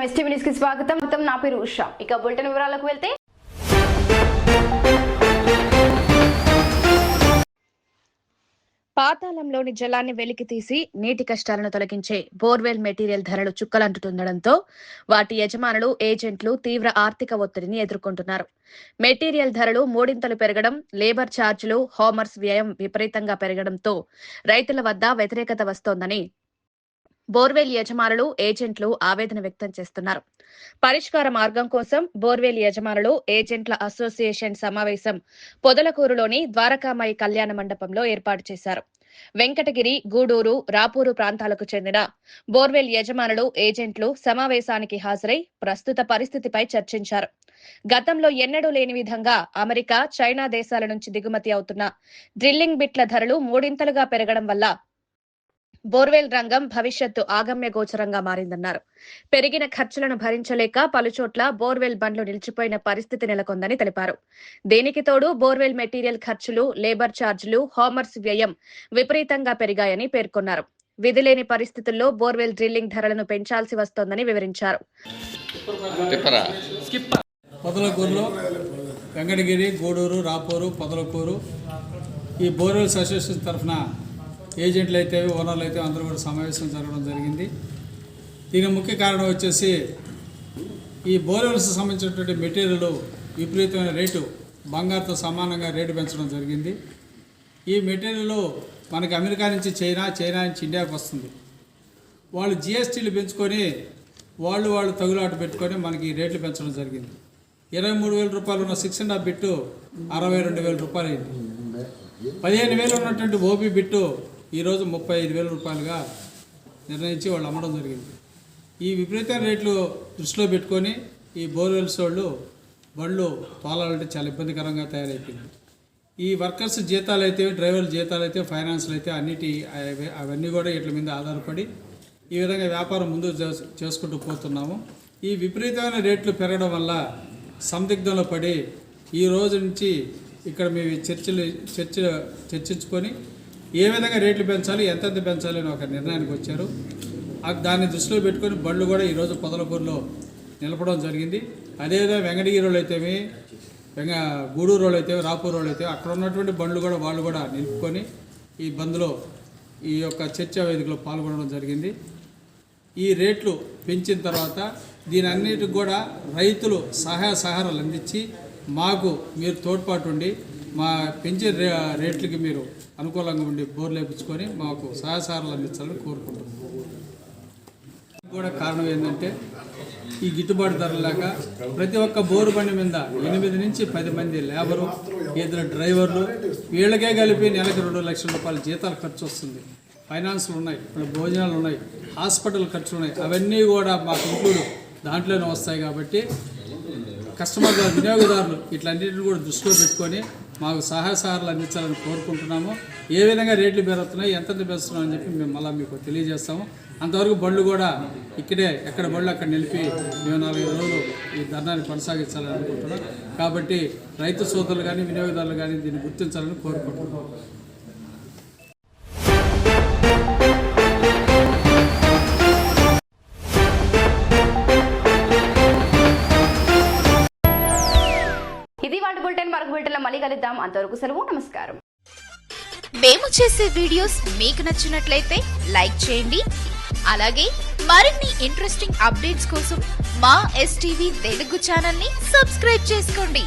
STV news కి స్వాగతం. నా పేరు ఉషా. ఇక బులెటిన్ వివరాలకు వెళ్తే పాతాళంలోని జలాన్ని వెలికితీసి నీటి కష్టాలను తొలగించే బోర్వెల్ మెటీరియల్ ధరలు చుక్కలంటుతుండటంతో వాటి యజమానులు, ఏజెంట్లు తీవ్ర ఆర్థిక ఒత్తిడిని ఎదుర్కొంటున్నారు. మెటీరియల్ ధరలు మూడింతలు పెరగడం, లేబర్ ఛార్జీలు, హామర్స్ వ్యయం విపరీతంగా పెరగడంతో రైతుల వద్ద వ్యతిరేకత వస్తోందని బోర్వెల్ యజమానులు, ఏజెంట్లు ఆవేదన వ్యక్తం చేస్తున్నారు. పరిష్కార మార్గం కోసం బోర్వెల్ యజమానులు, ఏజెంట్ల అసోసియేషన్ సమావేశం పొదలకూరులోని ద్వారకామాయి కళ్యాణ మండపంలో ఏర్పాటు చేశారు. వెంకటగిరి, గూడూరు, రాపూరు ప్రాంతాలకు చెందిన బోర్వెల్ యజమానులు, ఏజెంట్లు సమావేశానికి హాజరై ప్రస్తుత పరిస్థితిపై చర్చించారు. గతంలో ఎన్నడూ లేని విధంగా అమెరికా, చైనా దేశాల నుంచి దిగుమతి అవుతున్న డ్రిల్లింగ్ బిట్ల ధరలు మూడింతలుగా పెరగడం వల్ల బోర్వెల్ రంగం భవిష్యత్తు ఆగమ్య గోచరంగా మారిందన్నారు. పెరిగిన ఖర్చులను భరించలేక పలుచోట్ల బోర్వెల్ బండ్లు నిలిచిపోయిన పరిస్థితి నెలకొందని తెలిపారు. దీనికి తోడు బోర్వెల్ మెటీరియల్ ఖర్చులు, లేబర్ ఛార్జీలు, హామర్స్ వ్యయం విపరీతంగా పెరిగాయని పేర్కొన్నారు. విధిలేని పరిస్థితుల్లో బోర్వెల్ డ్రిల్లింగ్ ధరలను పెంచాల్సి వస్తోందని వివరించారు. పొదలకూరులో వెంకటగిరి, గూడూరు, రాపూరు, పొదలకూరు ఈ బోర్వెల్స్ అసోసియేషన్ తరఫున ఏజెంట్లు అయితే, ఓనర్లు అయితే అందరూ కూడా సమావేశం జరగడం జరిగింది. దీనికి ముఖ్య కారణం వచ్చేసి ఈ బోర్వెల్స్ సంబంధించినటువంటి మెటీరియల్ విపరీతమైన రేటు, బంగారుతో సమానంగా రేటు పెంచడం జరిగింది. ఈ మెటీరియల్ మనకి అమెరికా నుంచి చైనా నుంచి ఇండియాకి వస్తుంది. వాళ్ళు జిఎస్టీలు పెంచుకొని వాళ్ళు తగులాట పెట్టుకొని మనకి రేట్లు పెంచడం జరిగింది. 23,000 రూపాయలు ఉన్న 6.5 బిట్టు 62,000 రూపాయలు అయింది. 15,000 ఉన్నటువంటి ఓపీ బిట్టు ఈరోజు 35,000 రూపాయలుగా నిర్ణయించి వాళ్ళు అమ్మడం జరిగింది. ఈ విపరీతమైన రేట్లు దృష్టిలో పెట్టుకొని ఈ బోర్వెల్స్ వాళ్ళు బండ్లు తోలాలంటే చాలా ఇబ్బందికరంగా తయారైపోయింది. ఈ వర్కర్స్ జీతాలు అయితే, డ్రైవర్ల జీతాలు అయితే, ఫైనాన్స్లు అయితే అవన్నీ కూడా వీటి మీద ఆధారపడి ఈ విధంగా వ్యాపారం ముందు చేసుకుంటూ పోతున్నాము. ఈ విపరీతమైన రేట్లు పెరగడం వల్ల సందిగ్ధంలో పడి ఈ రోజు నుంచి ఇక్కడ మేము చర్చించుకొని ఏ విధంగా రేట్లు పెంచాలి, ఎంతెంత పెంచాలి అని ఒక నిర్ణయానికి వచ్చారు. దాన్ని దృష్టిలో పెట్టుకొని బండ్లు కూడా ఈరోజు పొదలకూరులో నిలపడం జరిగింది. అదేవిధంగా వెంకటగిరి వాళ్ళు అయితేమి, గూడూరు వాళ్ళు అయితే, రాపూర్ వాళ్ళు అయితే అక్కడ ఉన్నటువంటి బండ్లు కూడా వాళ్ళు కూడా నిలుపుకొని ఈ బంద్లో ఈ యొక్క చర్చా వేదికలో పాల్గొనడం జరిగింది. ఈ రేట్లు పెంచిన తర్వాత దీని అన్నిటికి కూడా రైతులు సహాయ సహకారాలు అందించి మాకు మీరు తోడ్పాటు ఉండి మా పెంచే రేట్లకి మీరు అనుకూలంగా ఉండి బోర్లు వేయించుకొని మాకు సహాయ సహకారాలు అందించాలని కోరుకుంటున్నాం. కూడా కారణం ఏంటంటే ఈ గిట్టుబాటు ధర లేక ప్రతి ఒక్క బోరు బండి మీద 8 నుంచి 10 మంది లేబరు, ఇద్దరు డ్రైవర్లు, వీళ్ళకే కలిపి నెలకు 2 లక్షల రూపాయల జీతాలు ఖర్చు వస్తుంది. ఫైనాన్స్లు ఉన్నాయి, ఇప్పుడు భోజనాలు ఉన్నాయి, హాస్పిటల్ ఖర్చులు ఉన్నాయి. అవన్నీ కూడా మాకు ఇంక్లూడ్ దాంట్లోనే వస్తాయి. కాబట్టి కస్టమర్లు, వినియోగదారులు ఇట్లన్నింటిని కూడా దృష్టిలో పెట్టుకొని మాకు సహాయ సహకారాలు అందించాలని కోరుకుంటున్నాము. ఏ విధంగా రేట్లు పెరుగుతున్నాయి, ఎంతెంత పెంచుతున్నాం అని చెప్పి మేము మళ్ళీ మీకు తెలియజేస్తాము. అంతవరకు బండ్లు కూడా ఇక్కడే ఎక్కడ బండ్లు అక్కడ నిలిపి మేము 4-5 రోజులు ఈ ధర్నాన్ని కొనసాగించాలని అనుకుంటున్నాం. కాబట్టి రైతు సోదరులు కానీ, వినియోగదారులు కానీ దీన్ని గుర్తించాలని కోరుకుంటున్నాం. ఇది వాటి బులెటిన్. మరొక బులెటిన్లో మళ్ళీ కలుద్దాం. అంతవరకు సెలవు. నమస్కారం. మేము చేసే వీడియోస్ మీకు నచ్చినట్లయితే లైక్ చేయండి. అలాగే మరిన్ని ఇంట్రెస్టింగ్ అప్డేట్స్ కోసం మా ఎస్టీవీ తెలుగు ఛానల్ ని సబ్స్క్రైబ్ చేసుకోండి.